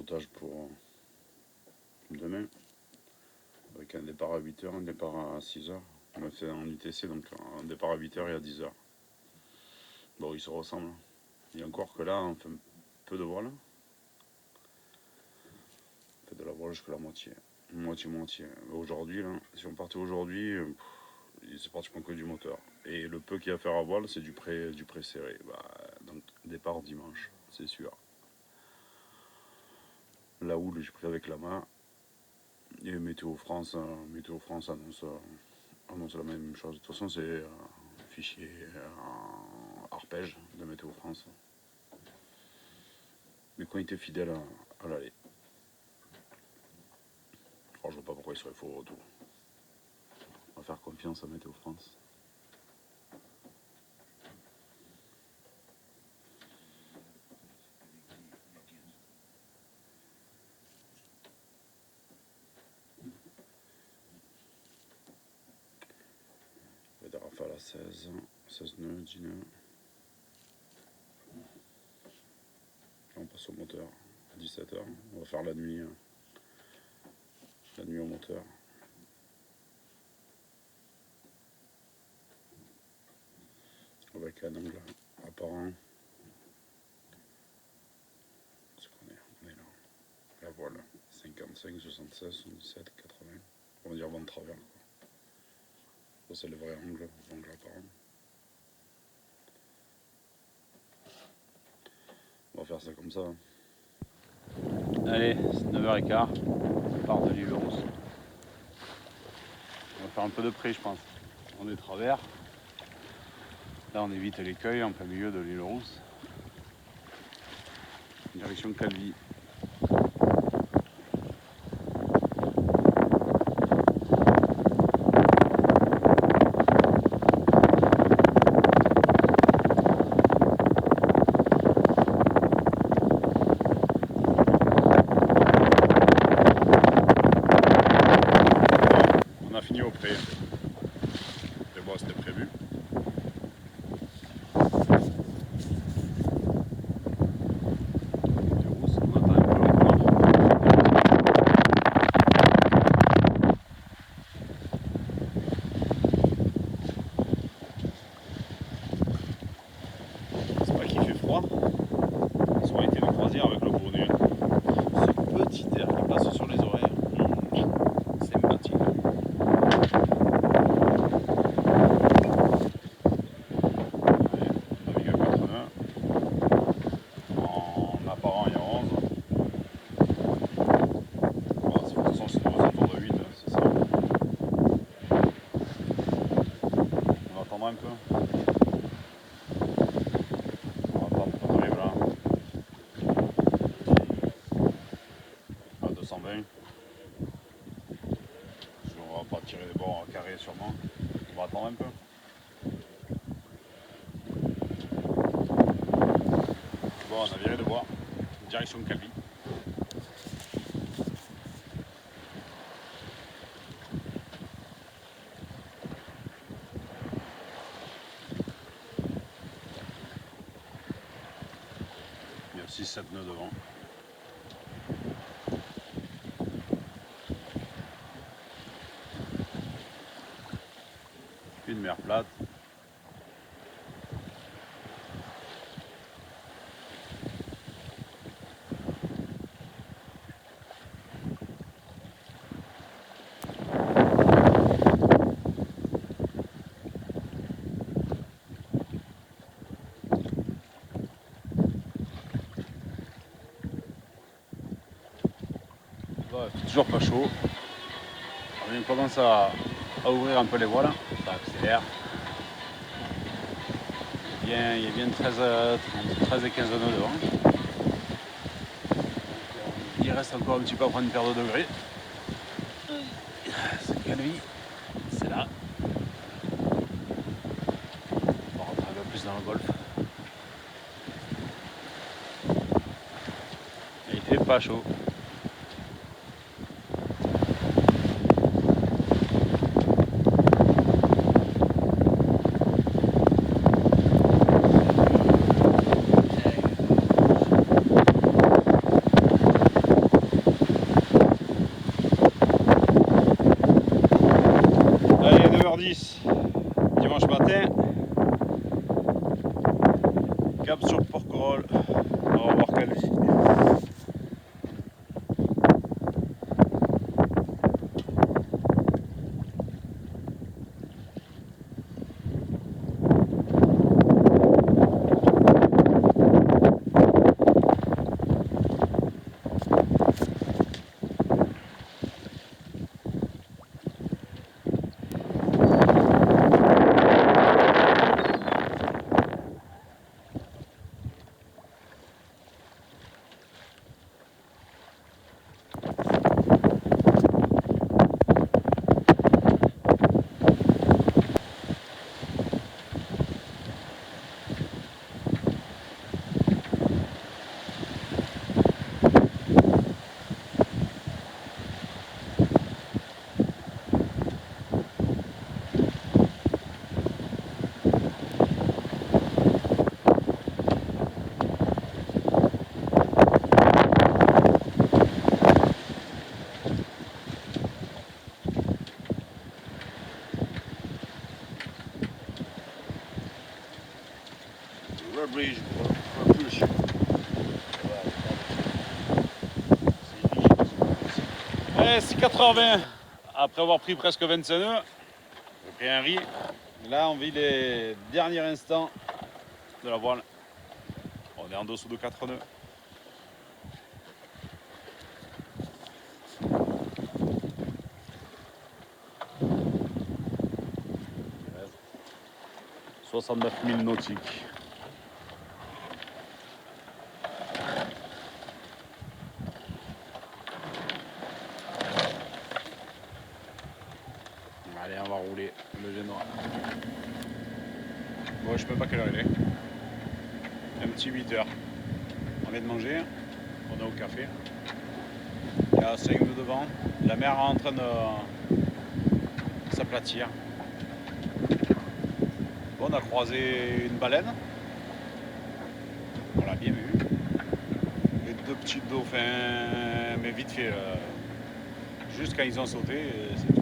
pilotage pour demain. Avec un départ à 8h, un départ à 6h. On a fait en UTC, donc un départ à 8h et à 10h. Bon, ils se ressemblent. Il y a encore que là, on fait un peu de voile. On fait de la voile jusqu'à la moitié. Moitié. Aujourd'hui, là, si on partait aujourd'hui, c'est pratiquement que du moteur. Et le peu qu'il y a à faire à voile, c'est du pré-serré. Donc, départ dimanche, c'est sûr. La houle, j'ai pris avec la main. Et Météo France annonce la même chose. De toute façon, c'est un fichier arpège de Météo France. Mais quand il était fidèle à l'aller. Alors, je vois pas pourquoi il serait faux au retour. On va faire confiance à Météo France. On va des rafales à 16 nœuds, 10 nœuds. Là, on passe au moteur à 17h. On va faire la nuit au moteur. Avec un angle apparent. On est là. La voile 55, 76, 77, 80. On va dire vent de travers. Ça, c'est le vrai angle apparent. On va faire ça comme ça. Allez, c'est 9h15, on part de l'île 11. On va faire un peu de près, je pense. On est travers. Là, on évite l'écueil en plein milieu de l'île 11. Direction Calvi. On a fini au pré. Et bon, c'était prévu. C'est pas qu'il fait froid. Ça aurait été de croisière avec le bonnet. Ce petit air qui passe sur les oreilles. Sympathique. Navigue à 4 nœuds. En apparent, il y a 11. Bon, de toute façon, c'est aux alentours de 8, c'est ça. On va attendre un peu. On va attendre qu'on arrive là. À 220. On va pas tirer des bords carrés sûrement. On va attendre un peu. Bon, on a viré de bois. Direction Calvi. Il y a 6-7 nœuds devant. Une mer plate. Bon, il fait toujours pas chaud. On commence à ouvrir un peu les voiles. Ça accélère. Il y a bien 13 et 15 nœuds devant. Il reste encore un petit peu à prendre une paire de degrés. C'est Calvi, c'est là. On va rentrer un peu plus dans le golfe. Et il fait pas chaud. 10h10, dimanche matin. Cap sur Porquerolles. On va voir Calvi. Bridge propulsion. Allez, c'est 4h20. Après avoir pris presque 25 nœuds, j'ai pris un riz. Là, on vit les derniers instants de la voile. On est en dessous de 4 nœuds. « 69 000 nautiques. » Allez, on va rouler le génois. Bon, je sais pas quelle heure il est. Un petit 8h. On vient de manger. On est au café. Il y a 5 nœuds devant. La mer est en train de s'aplatir. Bon, on a croisé une baleine. On l'a bien vu. Et 2 petits dauphins, mais vite fait. Juste quand ils ont sauté, c'est tout.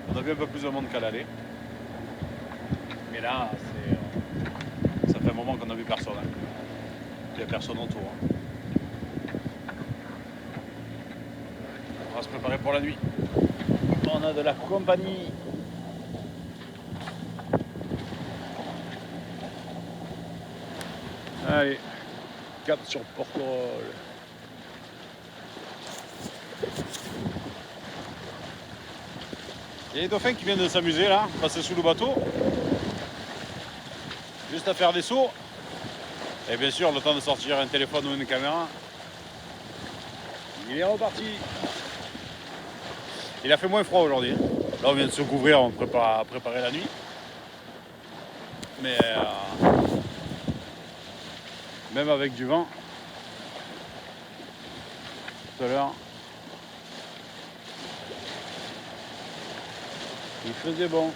On a vu un peu plus de monde qu'à l'aller. Mais là, ça fait un moment qu'on a vu personne. Hein. Il n'y a personne autour. Hein. On va se préparer pour la nuit. On a de la compagnie. Allez, cap sur Porquerolles. Il y a les dauphins qui viennent de s'amuser là, passer sous le bateau. Juste à faire des sauts. Et bien sûr, le temps de sortir un téléphone ou une caméra. Il est reparti. Il a fait moins froid aujourd'hui. Là, on vient de se couvrir, on prépare à préparer la nuit. Mais même avec du vent, tout à l'heure, il faisait bon.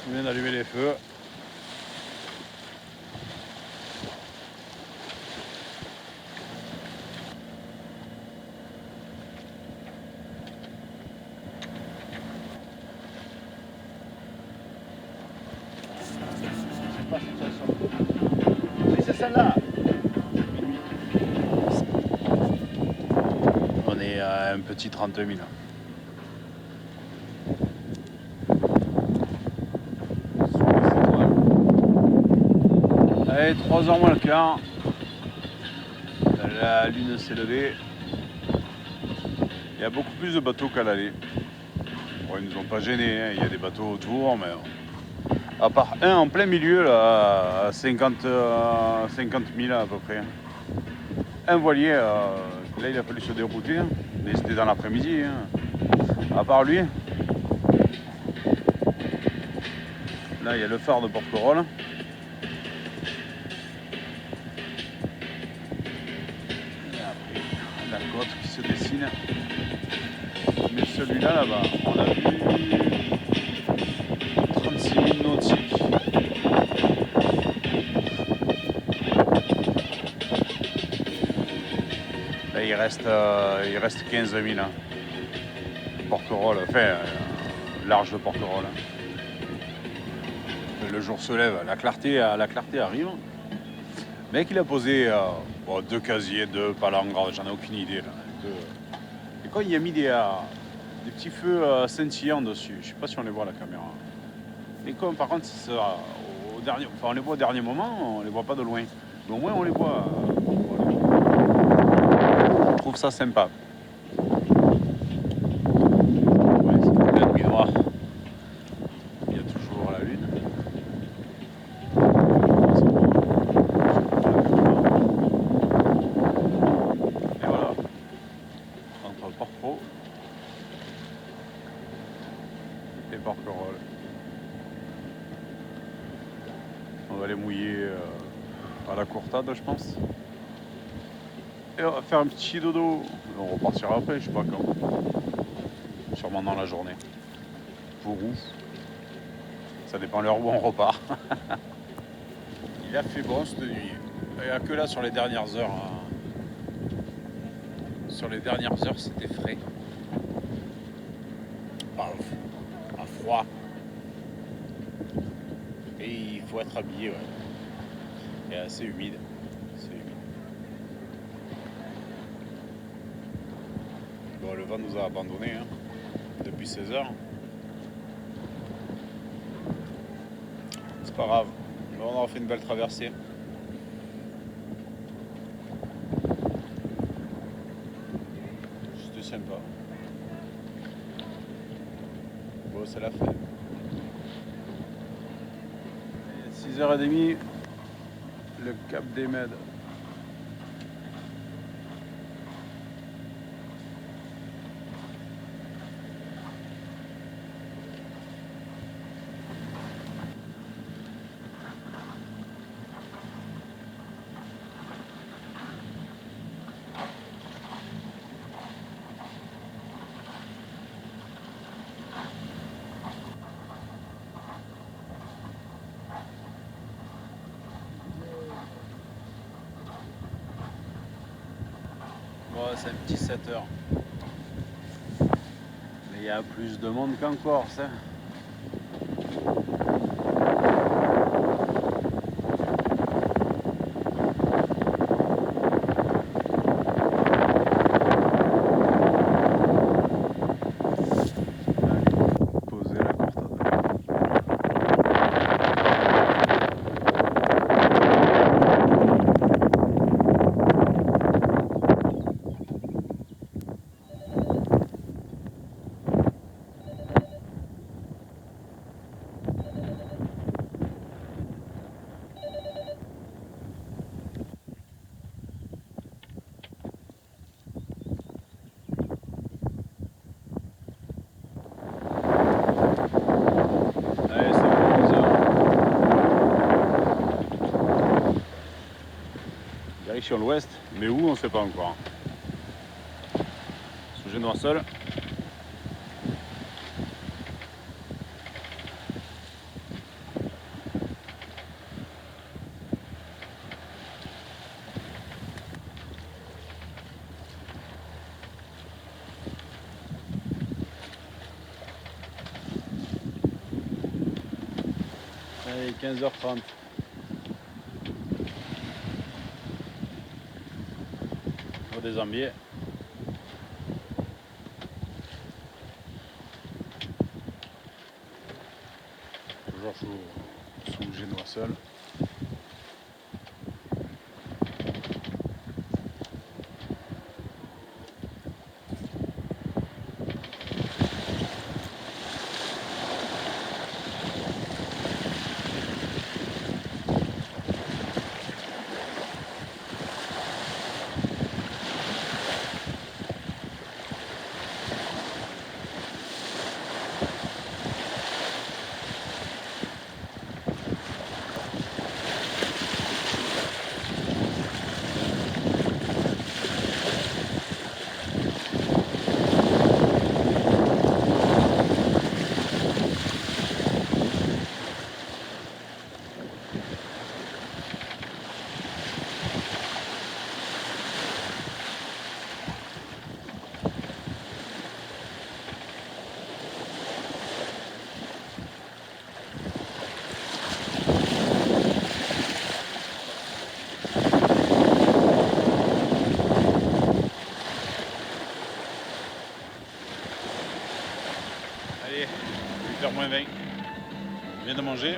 On vient d'allumer les feux. Oui, c'est celle-là. On est à un petit 30 000. Allez, 3h moins le quart. La lune s'est levée. Il y a beaucoup plus de bateaux qu'à l'aller. Bon, ils nous ont pas gênés, hein. Il y a des bateaux autour, mais à part un en plein milieu, là, à 50 000 à peu près. Un voilier, là il a fallu se dérouter, hein. Mais c'était dans l'après-midi. Hein. À part lui, là il y a le phare de Porquerolles. La côte qui se dessine. Mais celui-là, là-bas, on a vu 36 000 nautiques. Là, il il reste 15 000. Hein. Porquerolles, enfin, large de Porquerolles. Hein. Le jour se lève, la clarté arrive. Le mec, il a posé deux casiers, deux palangres, j'en ai aucune idée. Là. Et quand il a mis des petits feux scintillants dessus, je sais pas si on les voit à la caméra. Et comme par contre, on les voit au dernier moment, on les voit pas de loin. Mais au moins, on les voit. Je trouve ça sympa. Ouais, c'est la nuit noire. Il y a toujours la lune. Et voilà. Entre Porquerolles et Porquerolles. On va les mouiller à la courtade, je pense. Et on va faire un petit dodo. On repartira après, je sais pas quand. Sûrement dans la journée. Pour où? Ça dépend l'heure où on repart. Il a fait bon cette nuit. Il n'y a que là sur les dernières heures. Sur les dernières heures, c'était frais. Pas froid. Et il faut être habillé, ouais. Et assez humide. Bon, le vent nous a abandonnés hein, depuis 16 heures. C'est pas grave. Bon, on aura fait une belle traversée. C'était sympa. Bon, c'est la fin. 6h30, le Cap des Mèdes. Bon, c'est un petit 7h. Mais il y a plus de monde qu'en Corse. Hein. Direction l'ouest, mais où on ne sait pas encore. Sous Génois-Seul. Allez, 15h30. Des Ambiers. Toujours sous Génois-Seul. faire moins 20. On vient de manger.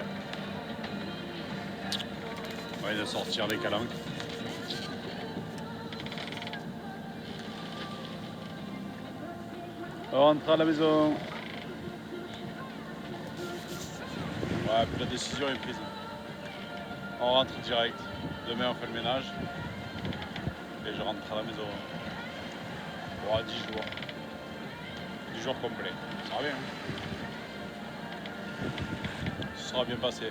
On vient de sortir les calanques. On rentre à la maison. Ouais, puis la décision est prise. On rentre direct. Demain on fait le ménage. Et je rentre à la maison. Pour 10 jours. 10 jours complets. Ça sera bien. Ça sera bien passé.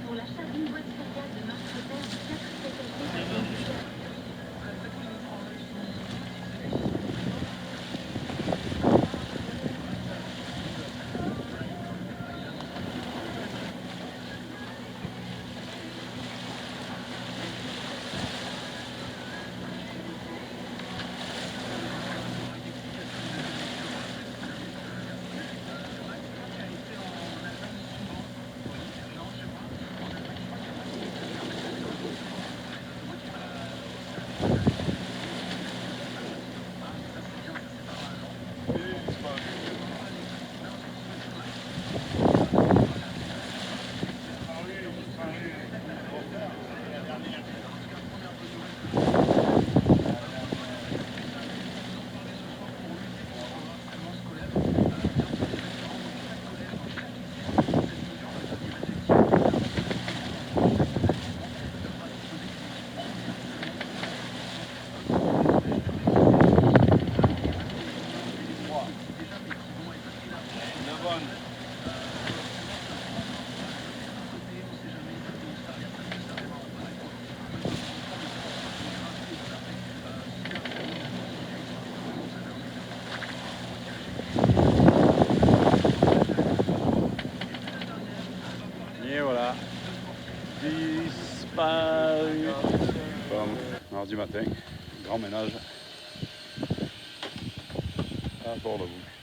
Pour l'achat d'une boîte spéciale de marque Repère de 4 Et voilà. Disparu. Bon, mardi matin, grand ménage à Port-le-Bouc.